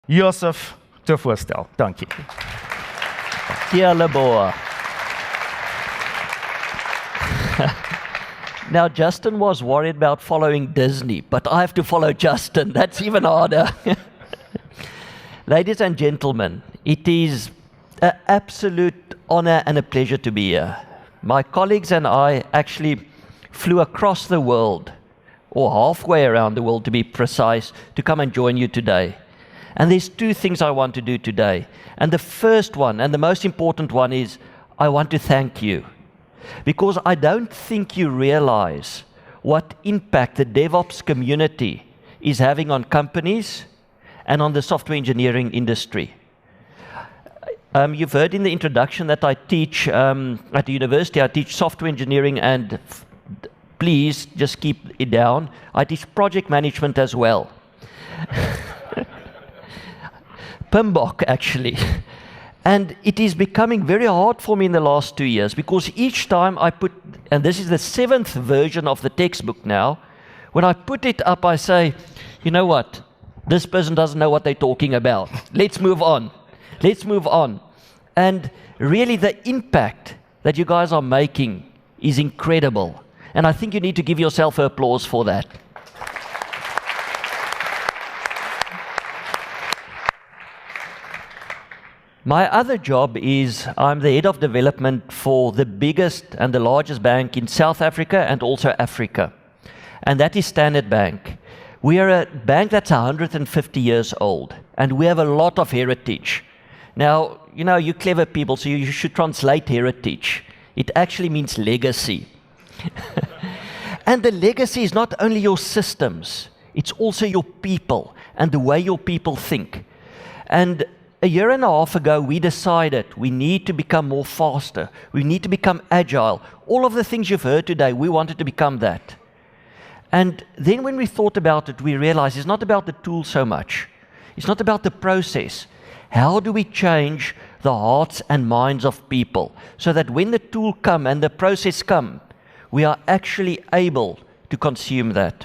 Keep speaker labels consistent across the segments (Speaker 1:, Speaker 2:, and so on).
Speaker 1: Joseph te voorstel. Dankie.
Speaker 2: Dear Boer. Now, Justin was worried about following Disney, but I have to follow Justin. That's even harder. Ladies and gentlemen, it is an absolute honor and a pleasure to be here. My colleagues and I actually flew across the world, or halfway around the world to be precise, to come and join you today. And there's two things I want to do today. And the first one, and the most important one, is I want to thank you. Because I don't think you realize what impact the DevOps community is having on companies and on the software engineering industry. You've heard in the introduction that I teach at the university, I teach software engineering, and please just keep it down. I teach project management as well. PMBOK, actually. And it is becoming very hard for me in the last 2 years, because each time I put, and this is the 7th version of the textbook now, when I put it up, I say, you know what? This person doesn't know what they're talking about. Let's move on. Let's move on. And really the impact that you guys are making is incredible. And I think you need to give yourself applause for that. My other job is I'm the head of development for the biggest and the largest bank in South Africa and also Africa. And that is Standard Bank. We are a bank that's 150 years old, and we have a lot of heritage. Now, you know, you clever people, so you should translate heritage. It actually means legacy. And the legacy is not only your systems, it's also your people and the way your people think. And a year and a half ago, we decided we need to become more faster. We need to become agile. All of the things you've heard today, we wanted to become that. And then when we thought about it, we realized it's not about the tool so much. It's not about the process. How do we change the hearts and minds of people so that when the tool come and the process come, we are actually able to consume that?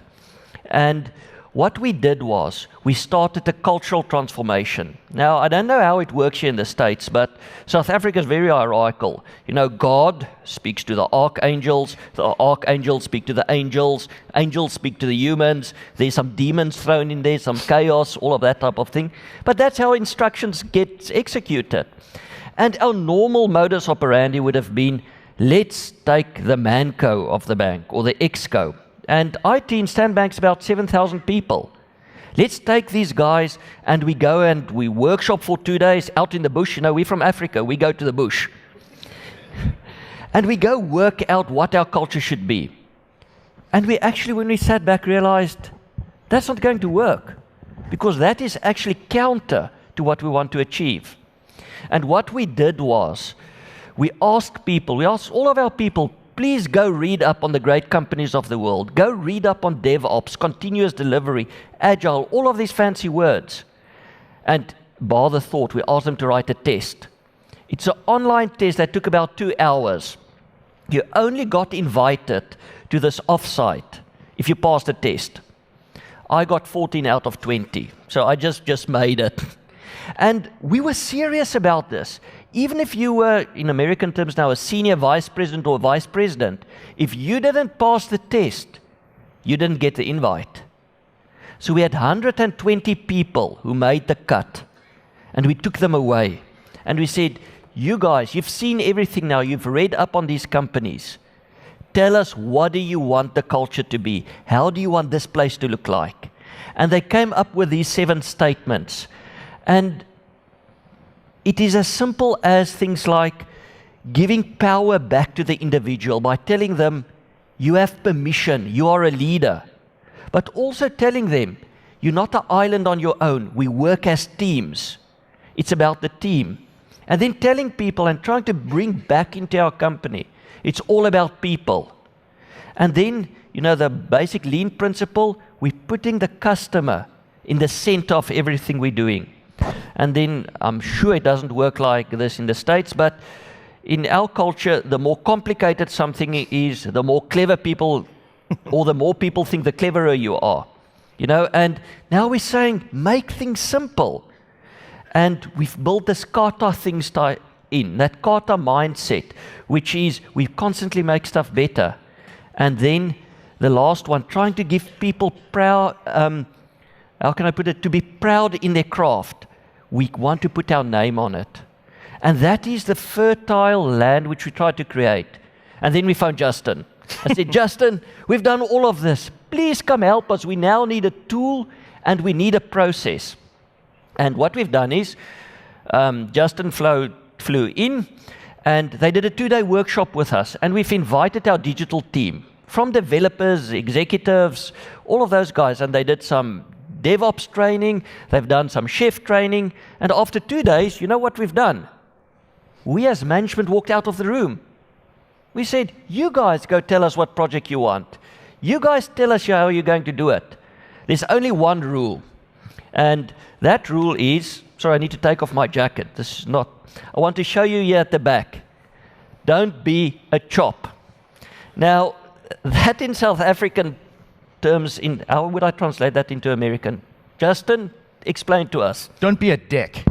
Speaker 2: And what we did was we started a cultural transformation. Now, I don't know how it works here in the States, but South Africa is very hierarchical. You know, God speaks to the archangels speak to the angels speak to the humans, there's some demons thrown in there, some chaos, all of that type of thing. But that's how instructions get executed. And our normal modus operandi would have been, let's take the manco of the bank or the exco. And IT in Standard Bank's about 7,000 people. Let's take these guys and we go and we workshop for 2 days out in the bush. You know, we're from Africa, we go to the bush. And we go work out what our culture should be. And we actually, when we sat back, realized that's not going to work, because that is actually counter to what we want to achieve. And what we did was, we asked all of our people, please go read up on the great companies of the world. Go read up on DevOps, continuous delivery, agile, all of these fancy words. And bar the thought, we asked them to write a test. It's an online test that took about 2 hours. You only got invited to this offsite if you passed the test. I got 14 out of 20, so I just made it. And we were serious about this. Even if you were, in American terms now, a senior vice president or vice president, if you didn't pass the test, you didn't get the invite. So we had 120 people who made the cut, and we took them away. And we said, you guys, you've seen everything now, you've read up on these companies. Tell us, what do you want the culture to be? How do you want this place to look like? And they came up with these 7 statements. And it is as simple as things like giving power back to the individual by telling them, you have permission, you are a leader. But also telling them, you're not an island on your own, we work as teams. It's about the team. And then telling people and trying to bring back into our company, it's all about people. And then, you know, the basic lean principle, we're putting the customer in the center of everything we're doing. And then I'm sure it doesn't work like this in the States, but in our culture, the more complicated something is, the more clever people, or the more people think, the cleverer you are. You know, and now we're saying, make things simple. And we've built this kata thing in, that kata mindset, which is we constantly make stuff better. And then the last one, trying to give people proud, how can I put it, to be proud in their craft. We want to put our name on it. And that is the fertile land which we tried to create. And then we found Justin. I said, Justin, we've done all of this. Please come help us. We now need a tool and we need a process. And what we've done is, Justin flew in and they did a 2-day workshop with us. And we've invited our digital team from developers, executives, all of those guys. And they did some DevOps training. They've done some chef training. And after 2 days, you know what we've done? We as management walked out of the room. We said, you guys go tell us what project you want. You guys tell us how you're going to do it. There's only one rule. And that rule is, sorry, I need to take off my jacket. This is not, I want to show you here at the back. Don't be a chop. Now, that in South African terms, how would I translate that into American? Justin, explain to us.
Speaker 1: Don't be a dick.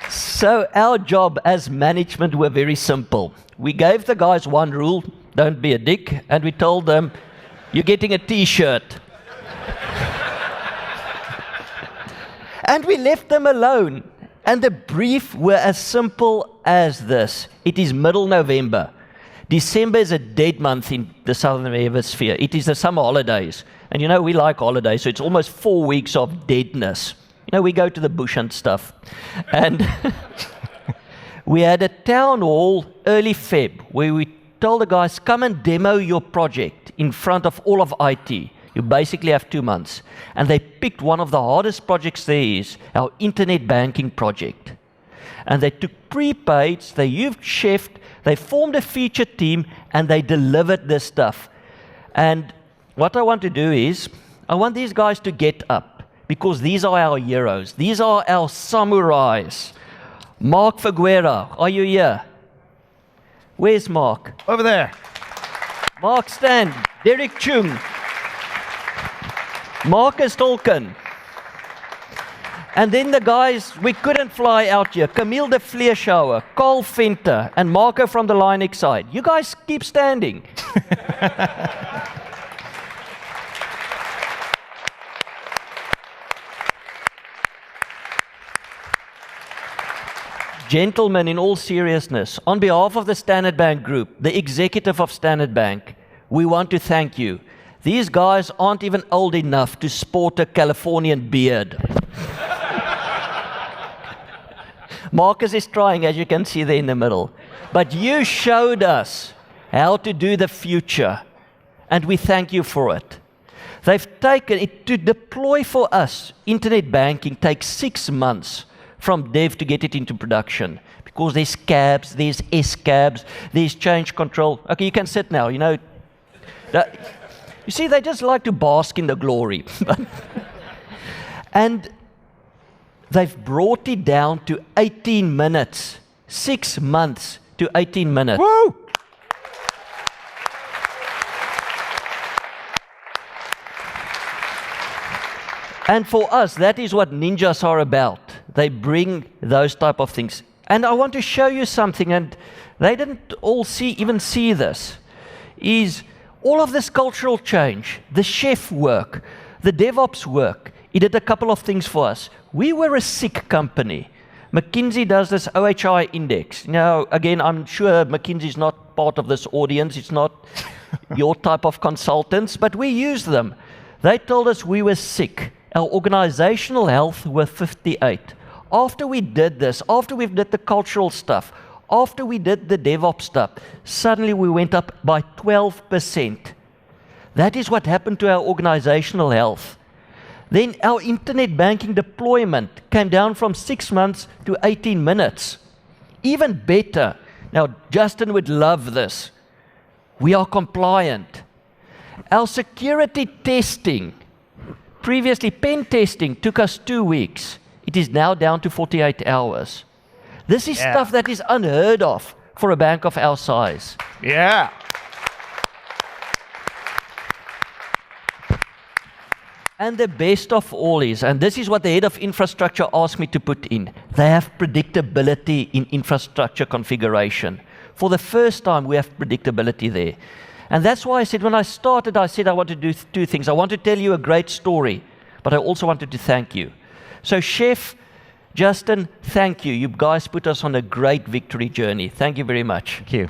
Speaker 2: So our job as management were very simple. We gave the guys one rule, don't be a dick, and we told them, you're getting a t-shirt. And we left them alone. And the brief were as simple as this. It is middle November. December is a dead month in the Southern Hemisphere. It is the summer holidays. And you know, we like holidays, so it's almost 4 weeks of deadness. You know, we go to the bush and stuff. And we had a town hall early Feb where we told the guys, come and demo your project in front of all of IT. You basically have 2 months. And they picked one of the hardest projects there is, our internet banking project. And they took prepaids, they used Chef, they formed a feature team, and they delivered this stuff. And what I want to do is, I want these guys to get up. Because these are our heroes. These are our samurais. Mark Figuera, are you here? Where's Mark?
Speaker 1: Over there.
Speaker 2: Mark Stan, Derek Chung, Marcus Tolkien. And then the guys, we couldn't fly out here. Camille de Vleeschouwer, Carl Venter, and Marco from the Linux side. You guys keep standing. Gentlemen, in all seriousness, on behalf of the Standard Bank Group, the executive of Standard Bank, we want to thank you. These guys aren't even old enough to sport a Californian beard. Marcus is trying, as you can see there in the middle. But you showed us how to do the future, and we thank you for it. They've taken it to deploy for us. Internet banking takes 6 months from dev to get it into production, because there's cabs, there's S-cabs, there's change control. Okay, you can sit now, you know. You see, they just like to bask in the glory. And they've brought it down to 18 minutes. 6 months to 18 minutes.
Speaker 1: Woo!
Speaker 2: And for us, that is what ninjas are about. They bring those type of things. And I want to show you something, and they didn't all even see this, is all of this cultural change, the chef work, the DevOps work, it did a couple of things for us. We were a sick company. McKinsey does this OHI index. Now, again, I'm sure McKinsey is not part of this audience. It's not your type of consultants, but we use them. They told us we were sick. Our organizational health were 58. After we did this, after we did the cultural stuff, after we did the DevOps stuff, suddenly we went up by 12%. That is what happened to our organizational health. Then our internet banking deployment came down from 6 months to 18 minutes. Even better. Now, Justin would love this. We are compliant. Our security testing, previously pen testing, took us 2 weeks. It is now down to 48 hours. This is stuff that is unheard of for a bank of our size.
Speaker 1: Yeah.
Speaker 2: And the best of all is, and this is what the head of infrastructure asked me to put in, they have predictability in infrastructure configuration. For the first time, we have predictability there. And that's why I said, when I started, I said I want to do two things. I want to tell you a great story, but I also wanted to thank you. So Chef, Justin, thank you. You guys put us on a great victory journey. Thank you very much.
Speaker 1: Thank you.